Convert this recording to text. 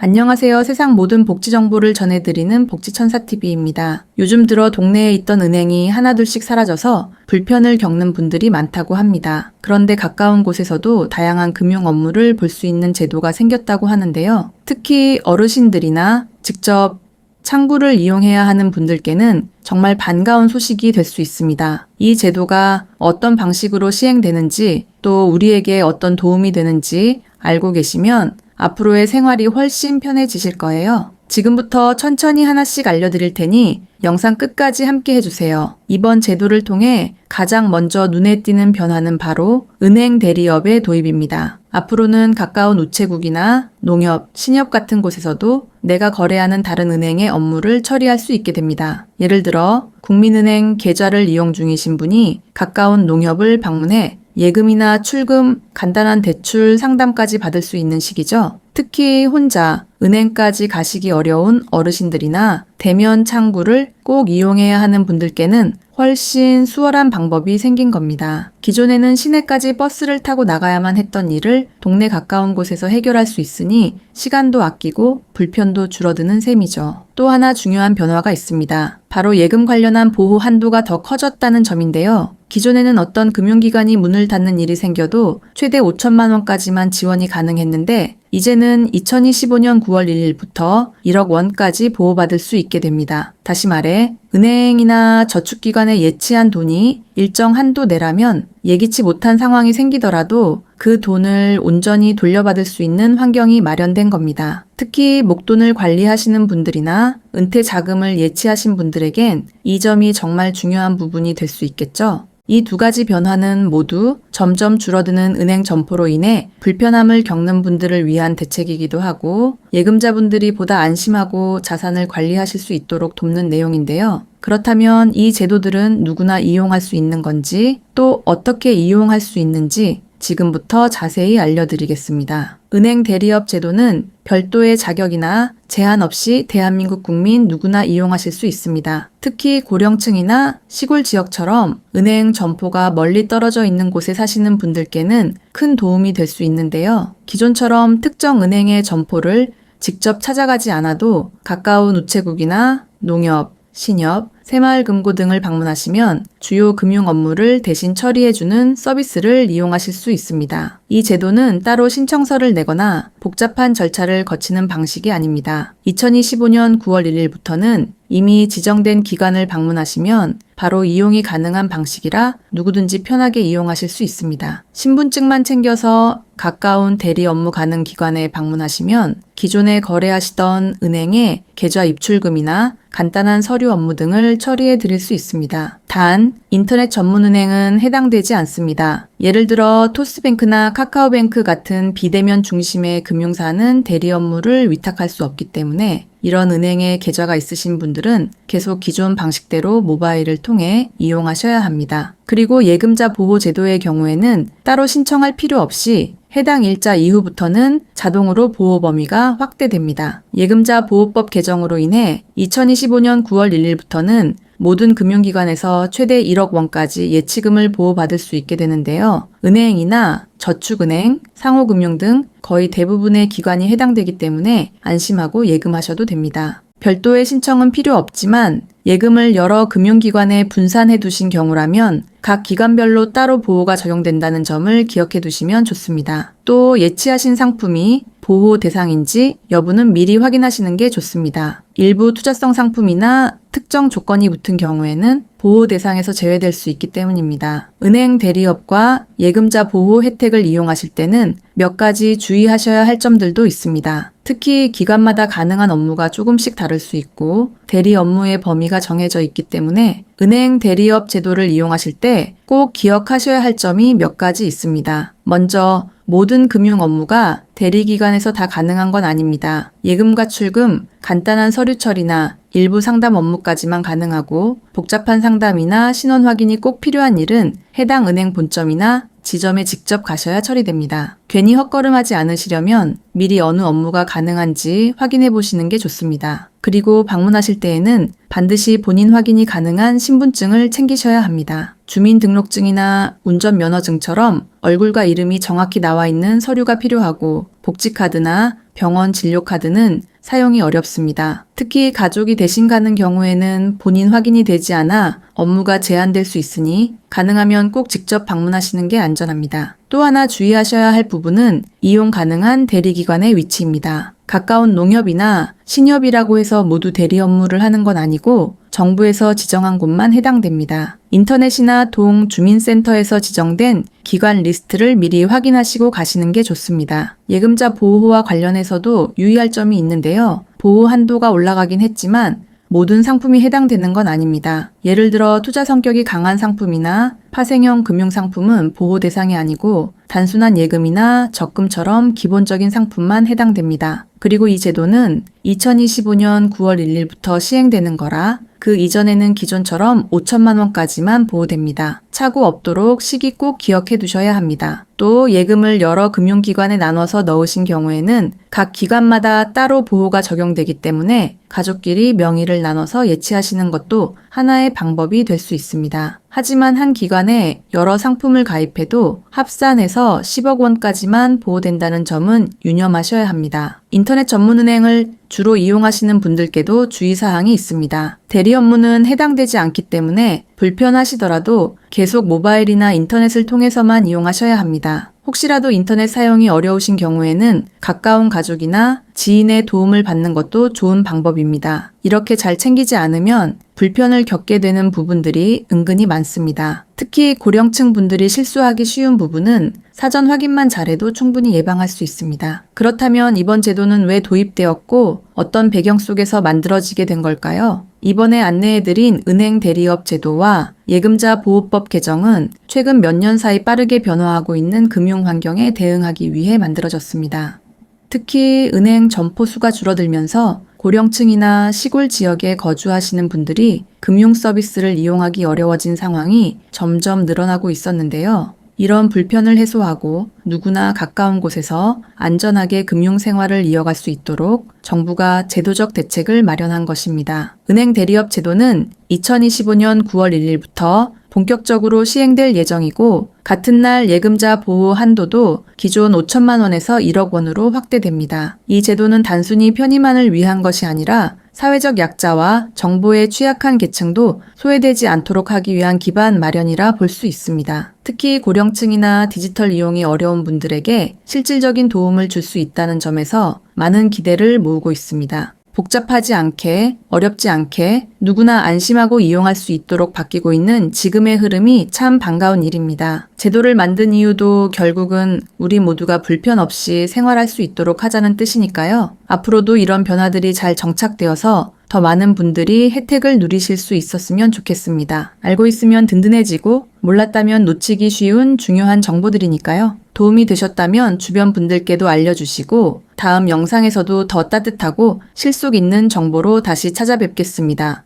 안녕하세요. 세상 모든 복지 정보를 전해드리는 복지천사TV입니다. 요즘 들어 동네에 있던 은행이 하나둘씩 사라져서 불편을 겪는 분들이 많다고 합니다. 그런데 가까운 곳에서도 다양한 금융 업무를 볼 수 있는 제도가 생겼다고 하는데요. 특히 어르신들이나 직접 창구를 이용해야 하는 분들께는 정말 반가운 소식이 될 수 있습니다. 이 제도가 어떤 방식으로 시행되는지 또 우리에게 어떤 도움이 되는지 알고 계시면 앞으로의 생활이 훨씬 편해지실 거예요. 지금부터 천천히 하나씩 알려드릴 테니 영상 끝까지 함께 해주세요. 이번 제도를 통해 가장 먼저 눈에 띄는 변화는 바로 은행 대리업의 도입입니다. 앞으로는 가까운 우체국이나 농협, 신협 같은 곳에서도 내가 거래하는 다른 은행의 업무를 처리할 수 있게 됩니다. 예를 들어 국민은행 계좌를 이용 중이신 분이 가까운 농협을 방문해 예금이나 출금, 간단한 대출 상담까지 받을 수 있는 시기죠. 특히 혼자 은행까지 가시기 어려운 어르신들이나 대면 창구를 꼭 이용해야 하는 분들께는 훨씬 수월한 방법이 생긴 겁니다. 기존에는 시내까지 버스를 타고 나가야만 했던 일을 동네 가까운 곳에서 해결할 수 있으니 시간도 아끼고 불편도 줄어드는 셈이죠. 또 하나 중요한 변화가 있습니다. 바로 예금 관련한 보호 한도가 더 커졌다는 점인데요. 기존에는 어떤 금융기관이 문을 닫는 일이 생겨도 최대 5천만 원까지만 지원이 가능했는데 이제는 2025년 9월 1일부터 1억 원까지 보호받을 수 있게 됩니다. 다시 말해 은행이나 저축기관에 예치한 돈이 일정 한도 내라면 예기치 못한 상황이 생기더라도 그 돈을 온전히 돌려받을 수 있는 환경이 마련된 겁니다. 특히 목돈을 관리하시는 분들이나 은퇴 자금을 예치하신 분들에겐 이 점이 정말 중요한 부분이 될 수 있겠죠. 이 두 가지 변화는 모두 점점 줄어드는 은행 점포로 인해 불편함을 겪는 분들을 위한 대책이기도 하고 예금자분들이 보다 안심하고 자산을 관리하실 수 있도록 돕는 내용인데요. 그렇다면 이 제도들은 누구나 이용할 수 있는 건지 또 어떻게 이용할 수 있는지 지금부터 자세히 알려드리겠습니다. 은행 대리업 제도는 별도의 자격이나 제한 없이 대한민국 국민 누구나 이용하실 수 있습니다. 특히 고령층이나 시골 지역처럼 은행 점포가 멀리 떨어져 있는 곳에 사시는 분들께는 큰 도움이 될 수 있는데요. 기존처럼 특정 은행의 점포를 직접 찾아가지 않아도 가까운 우체국이나 농협, 신협, 새마을금고 등을 방문하시면 주요 금융 업무를 대신 처리해주는 서비스를 이용하실 수 있습니다. 이 제도는 따로 신청서를 내거나 복잡한 절차를 거치는 방식이 아닙니다. 2025년 9월 1일부터는 이미 지정된 기관을 방문하시면 바로 이용이 가능한 방식이라 누구든지 편하게 이용하실 수 있습니다. 신분증만 챙겨서 가까운 대리 업무 가능 기관에 방문하시면 기존에 거래하시던 은행의 계좌 입출금이나 간단한 서류 업무 등을 처리해 드릴 수 있습니다. 단, 인터넷 전문은행은 해당되지 않습니다. 예를 들어 토스뱅크나 카카오뱅크 같은 비대면 중심의 금융사는 대리 업무를 위탁할 수 없기 때문에 이런 은행에 계좌가 있으신 분들은 계속 기존 방식대로 모바일을 통해 이용하셔야 합니다. 그리고 예금자 보호 제도의 경우에는 따로 신청할 필요 없이 해당 일자 이후부터는 자동으로 보호 범위가 확대됩니다. 예금자 보호법 개정으로 인해 2025년 9월 1일부터는 모든 금융기관에서 최대 1억 원까지 예치금을 보호받을 수 있게 되는데요. 은행이나 저축은행, 상호금융 등 거의 대부분의 기관이 해당되기 때문에 안심하고 예금하셔도 됩니다. 별도의 신청은 필요 없지만 예금을 여러 금융기관에 분산해 두신 경우라면 각 기관별로 따로 보호가 적용된다는 점을 기억해 두시면 좋습니다. 또 예치하신 상품이 보호 대상인지 여부는 미리 확인하시는 게 좋습니다. 일부 투자성 상품이나 특정 조건이 붙은 경우에는 보호 대상에서 제외될 수 있기 때문입니다. 은행 대리업과 예금자 보호 혜택을 이용하실 때는 몇 가지 주의하셔야 할 점들도 있습니다. 특히 기관마다 가능한 업무가 조금씩 다를 수 있고 대리 업무의 범위가 정해져 있기 때문에 은행 대리업 제도를 이용하실 때 꼭 기억하셔야 할 점이 몇 가지 있습니다. 먼저 모든 금융 업무가 대리기관에서 다 가능한 건 아닙니다. 예금과 출금, 간단한 서류 처리나 일부 상담 업무까지만 가능하고 복잡한 상담이나 신원 확인이 꼭 필요한 일은 해당 은행 본점이나 지점에 직접 가셔야 처리됩니다. 괜히 헛걸음하지 않으시려면 미리 어느 업무가 가능한지 확인해 보시는 게 좋습니다. 그리고 방문하실 때에는 반드시 본인 확인이 가능한 신분증을 챙기셔야 합니다. 주민등록증이나 운전면허증처럼 얼굴과 이름이 정확히 나와 있는 서류가 필요하고 복지카드나 병원 진료카드는 사용이 어렵습니다. 특히 가족이 대신 가는 경우에는 본인 확인이 되지 않아 업무가 제한될 수 있으니 가능하면 꼭 직접 방문하시는 게 안전합니다. 또 하나 주의하셔야 할 부분은 이용 가능한 대리기관의 위치입니다. 가까운 농협이나 신협이라고 해서 모두 대리 업무를 하는 건 아니고 정부에서 지정한 곳만 해당됩니다. 인터넷이나 동 주민센터에서 지정된 기관 리스트를 미리 확인하시고 가시는 게 좋습니다. 예금자 보호와 관련해서도 유의할 점이 있는데요. 보호 한도가 올라가긴 했지만 모든 상품이 해당되는 건 아닙니다. 예를 들어 투자 성격이 강한 상품이나 파생형 금융상품은 보호 대상이 아니고 단순한 예금이나 적금처럼 기본적인 상품만 해당됩니다. 그리고 이 제도는 2025년 9월 1일부터 시행되는 거라 그 이전에는 기존처럼 5천만 원까지만 보호됩니다. 착오 없도록 시기 꼭 기억해 두셔야 합니다. 또 예금을 여러 금융기관에 나눠서 넣으신 경우에는 각 기관마다 따로 보호가 적용되기 때문에 가족끼리 명의를 나눠서 예치하시는 것도 하나의 방법이 될 수 있습니다. 하지만 한 기관에 여러 상품을 가입해도 합산해서 10억 원까지만 보호된다는 점은 유념하셔야 합니다. 인터넷 전문은행을 주로 이용하시는 분들께도 주의사항이 있습니다. 대리 업무는 해당되지 않기 때문에 불편하시더라도 계속 모바일이나 인터넷을 통해서만 이용하셔야 합니다. 혹시라도 인터넷 사용이 어려우신 경우에는 가까운 가족이나 지인의 도움을 받는 것도 좋은 방법입니다. 이렇게 잘 챙기지 않으면 불편을 겪게 되는 부분들이 은근히 많습니다. 특히 고령층 분들이 실수하기 쉬운 부분은 사전 확인만 잘해도 충분히 예방할 수 있습니다. 그렇다면 이번 제도는 왜 도입되었고 어떤 배경 속에서 만들어지게 된 걸까요? 이번에 안내해드린 은행 대리업 제도와 예금자 보호법 개정은 최근 몇 년 사이 빠르게 변화하고 있는 금융 환경에 대응하기 위해 만들어졌습니다. 특히 은행 점포 수가 줄어들면서 고령층이나 시골 지역에 거주하시는 분들이 금융 서비스를 이용하기 어려워진 상황이 점점 늘어나고 있었는데요. 이런 불편을 해소하고 누구나 가까운 곳에서 안전하게 금융 생활을 이어갈 수 있도록 정부가 제도적 대책을 마련한 것입니다. 은행 대리업 제도는 2025년 9월 1일부터 본격적으로 시행될 예정이고 같은 날 예금자 보호 한도도 기존 5천만 원에서 1억 원으로 확대됩니다. 이 제도는 단순히 편의만을 위한 것이 아니라 사회적 약자와 정보에 취약한 계층도 소외되지 않도록 하기 위한 기반 마련이라 볼 수 있습니다. 특히 고령층이나 디지털 이용이 어려운 분들에게 실질적인 도움을 줄 수 있다는 점에서 많은 기대를 모으고 있습니다. 복잡하지 않게, 어렵지 않게 누구나 안심하고 이용할 수 있도록 바뀌고 있는 지금의 흐름이 참 반가운 일입니다. 제도를 만든 이유도 결국은 우리 모두가 불편 없이 생활할 수 있도록 하자는 뜻이니까요. 앞으로도 이런 변화들이 잘 정착되어서 더 많은 분들이 혜택을 누리실 수 있었으면 좋겠습니다. 알고 있으면 든든해지고 몰랐다면 놓치기 쉬운 중요한 정보들이니까요. 도움이 되셨다면 주변 분들께도 알려주시고 다음 영상에서도 더 따뜻하고 실속 있는 정보로 다시 찾아뵙겠습니다.